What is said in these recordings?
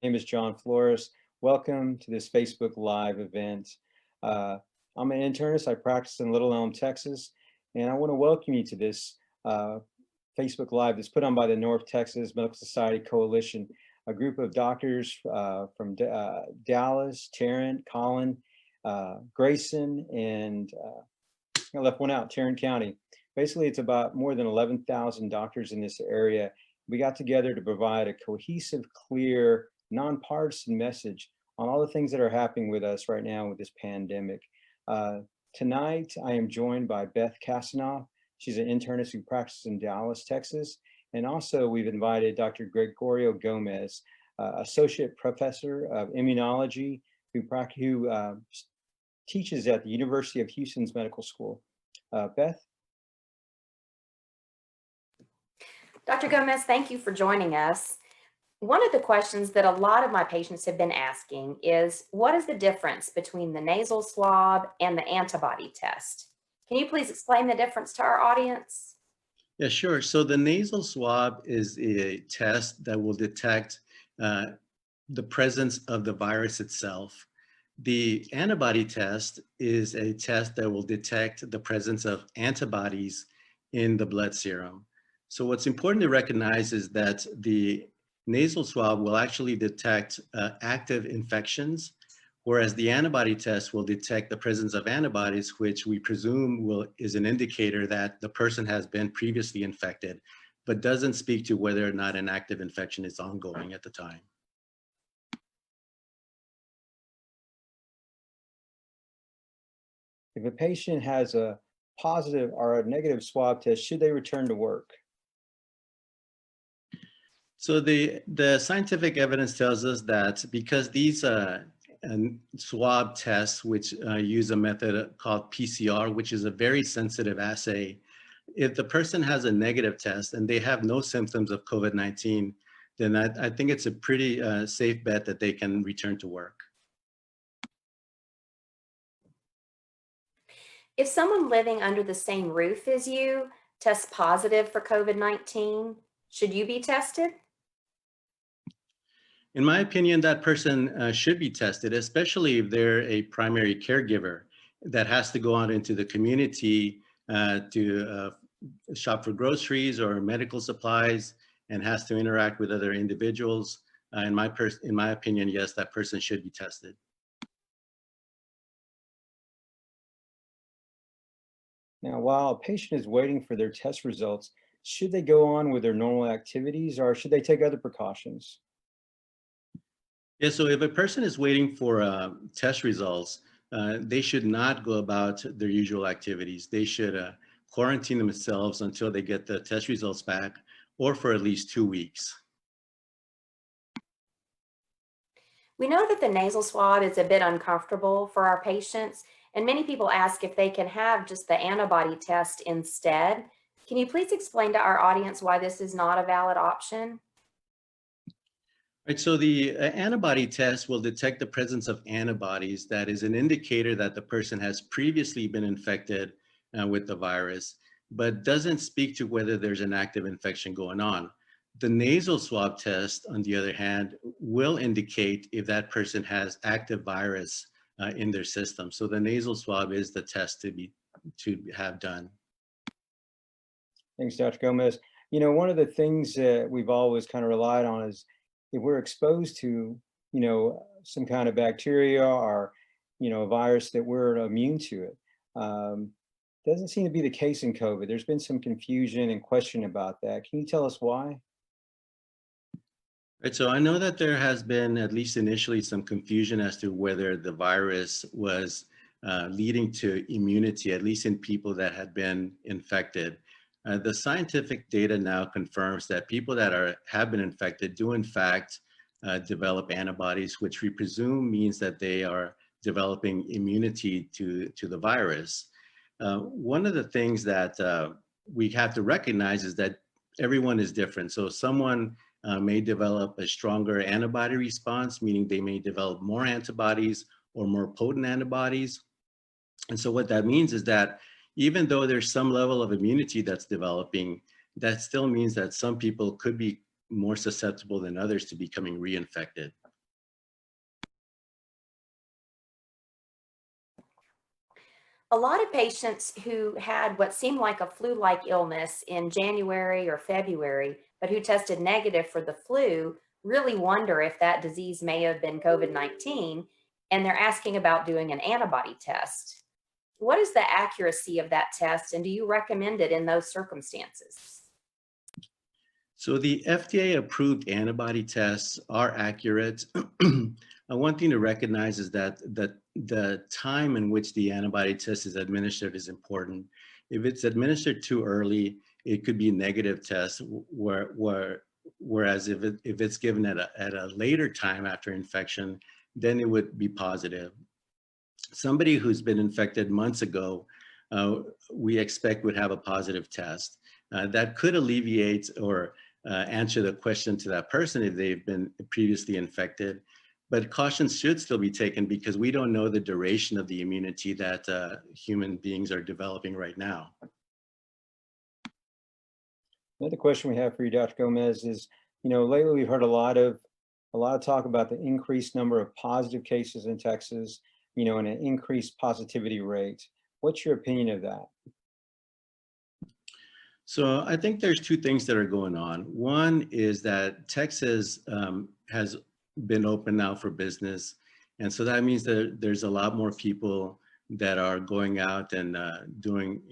name is John Flores. Welcome to this Facebook Live event. Uh, I'm an internist. I practice in Little Elm, Texas, and I want to welcome you to this Facebook Live that's put on by the North Texas Medical Society Coalition, a group of doctors from Dallas, Tarrant, Collin, Grayson, and I left one out, Tarrant County. Basically, it's about more than 11,000 doctors in this area. We got together to provide a cohesive, clear, nonpartisan message on all the things that are happening with us right now with this pandemic. Uh, Tonight, I am joined by Beth Kasanoff. She's an internist who practices in Dallas, Texas. And also, we've invited Dr. Gregorio Gomez, Associate Professor of Immunology, who teaches at the University of Houston's Medical School. Beth? Dr. Gomez, thank you for joining us. One of the questions that a lot of my patients have been asking is, what is the difference between the nasal swab and the antibody test? Can you please explain the difference to our audience? Yeah, sure. So the nasal swab is a test that will detect the presence of the virus itself. The antibody test is a test that will detect the presence of antibodies in the blood serum. So what's important to recognize is that the nasal swab will actually detect active infections, whereas the antibody test will detect the presence of antibodies, which we presume is an indicator that the person has been previously infected, but doesn't speak to whether or not an active infection is ongoing at the time. If a patient has a positive or a negative swab test, should they return to work? So the scientific evidence tells us that because these swab tests, which use a method called PCR, which is a very sensitive assay, if the person has a negative test and they have no symptoms of COVID-19, then I think it's a pretty safe bet that they can return to work. If someone living under the same roof as you tests positive for COVID-19, should you be tested? In my opinion, that person should be tested, especially if they're a primary caregiver that has to go out into the community to shop for groceries or medical supplies and has to interact with other individuals. In my opinion, yes, that person should be tested. Now, while a patient is waiting for their test results, should they go on with their normal activities or should they take other precautions? Yeah, so if a person is waiting for test results, they should not go about their usual activities. They should quarantine themselves until they get the test results back, or for at least 2 weeks. We know that the nasal swab is a bit uncomfortable for our patients, and many people ask if they can have just the antibody test instead. Can you please explain to our audience why this is not a valid option? Right, so the antibody test will detect the presence of antibodies. That is an indicator that the person has previously been infected with the virus, but doesn't speak to whether there's an active infection going on. The nasal swab test, on the other hand, will indicate if that person has active virus in their system. So the nasal swab is the test to have done. Thanks, Dr. Gomez. You know, one of the things that we've always kind of relied on is if we're exposed to, some kind of bacteria or, a virus that we're immune to it. Doesn't seem to be the case in COVID. There's been some confusion and question about that. Can you tell us why? Right, so I know that there has been, at least initially, some confusion as to whether the virus was leading to immunity, at least in people that had been infected. The scientific data now confirms that people that have been infected do in fact develop antibodies, which we presume means that they are developing immunity to the virus. One of the things that we have to recognize is that everyone is different. So someone may develop a stronger antibody response, meaning they may develop more antibodies or more potent antibodies. And so what that means is that even though there's some level of immunity that's developing, that still means that some people could be more susceptible than others to becoming reinfected. A lot of patients who had what seemed like a flu-like illness in January or February, but who tested negative for the flu, really wonder if that disease may have been COVID-19, and they're asking about doing an antibody test. What is the accuracy of that test, and do you recommend it in those circumstances? So the FDA-approved antibody tests are accurate. One thing to recognize is that the time in which the antibody test is administered is important. If it's administered too early, it could be a negative test, whereas if it's given at a later time after infection, then it would be positive. Somebody who's been infected months ago, we expect would have a positive test. That could alleviate or answer the question to that person if they've been previously infected. But cautions should still be taken because we don't know the duration of the immunity that human beings are developing right now. Another question we have for you, Dr. Gomez, is, lately we've heard a lot of talk about the increased number of positive cases in Texas, and an increased positivity rate. What's your opinion of that? So I think there's two things that are going on. One is that Texas has been open now for business. And so that means that there's a lot more people that are going out and doing,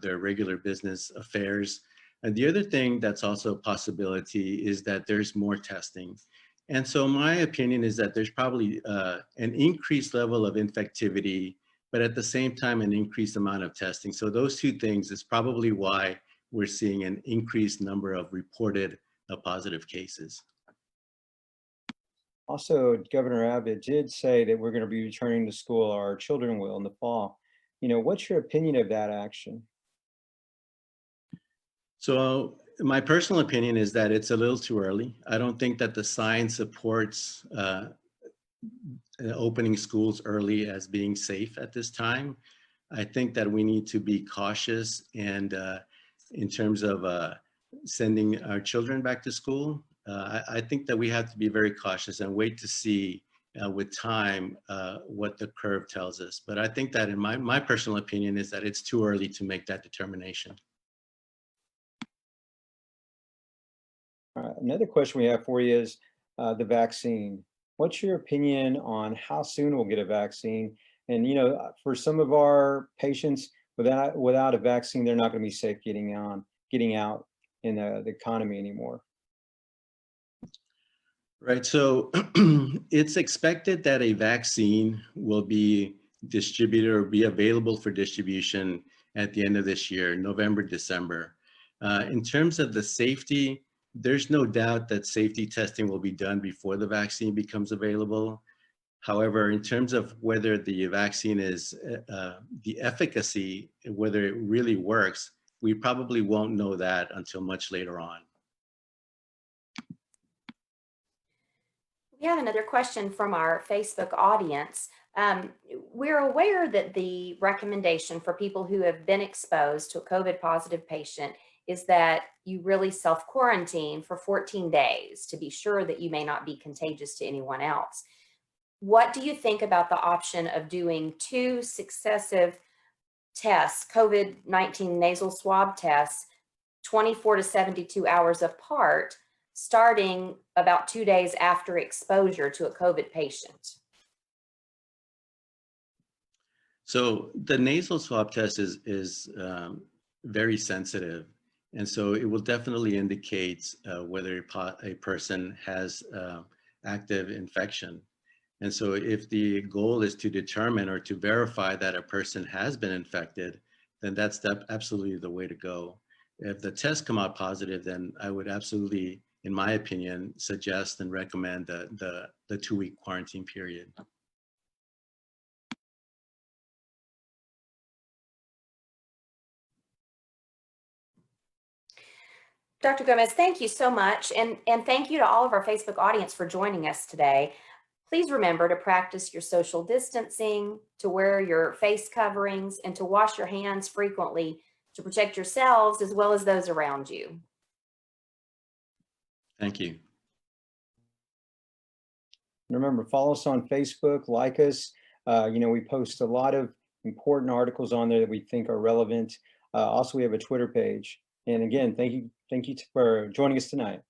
their regular business affairs. And the other thing that's also a possibility is that there's more testing. And so my opinion is that there's probably an increased level of infectivity, but at the same time, an increased amount of testing. So those two things is probably why we're seeing an increased number of reported positive cases. Also, Governor Abbott did say that we're going to be returning to school, our children will, in the fall. What's your opinion of that action? So my personal opinion is that it's a little too early. I don't think that the science supports opening schools early as being safe at this time. I think that we need to be cautious and in terms of sending our children back to school. I think that we have to be very cautious and wait to see with time what the curve tells us. But I think that in my personal opinion is that it's too early to make that determination. Another question we have for you is the vaccine. What's your opinion on how soon we'll get a vaccine? And for some of our patients, without a vaccine, they're not going to be safe getting out in the economy anymore. Right. So it's expected that a vaccine will be distributed or be available for distribution at the end of this year, November, December. In terms of the safety, there's no doubt that safety testing will be done before the vaccine becomes available. However, in terms of whether the vaccine is the efficacy, whether it really works, we probably won't know that until much later on. We have another question from our Facebook audience. We're aware that the recommendation for people who have been exposed to a COVID positive patient is that you really self-quarantine for 14 days to be sure that you may not be contagious to anyone else. What do you think about the option of doing 2 successive tests, COVID-19 nasal swab tests, 24 to 72 hours apart, starting about 2 days after exposure to a COVID patient? So the nasal swab test is very sensitive. And so it will definitely indicate whether a person has active infection. And so if the goal is to determine or to verify that a person has been infected, then that's absolutely the way to go. If the tests come out positive, then I would absolutely, in my opinion, suggest and recommend the 2-week quarantine period. Dr. Gomez, thank you so much. And thank you to all of our Facebook audience for joining us today. Please remember to practice your social distancing, to wear your face coverings, and to wash your hands frequently to protect yourselves as well as those around you. Thank you. Remember, follow us on Facebook, like us. We post a lot of important articles on there that we think are relevant. Also, we have a Twitter page. And again, thank you for joining us tonight.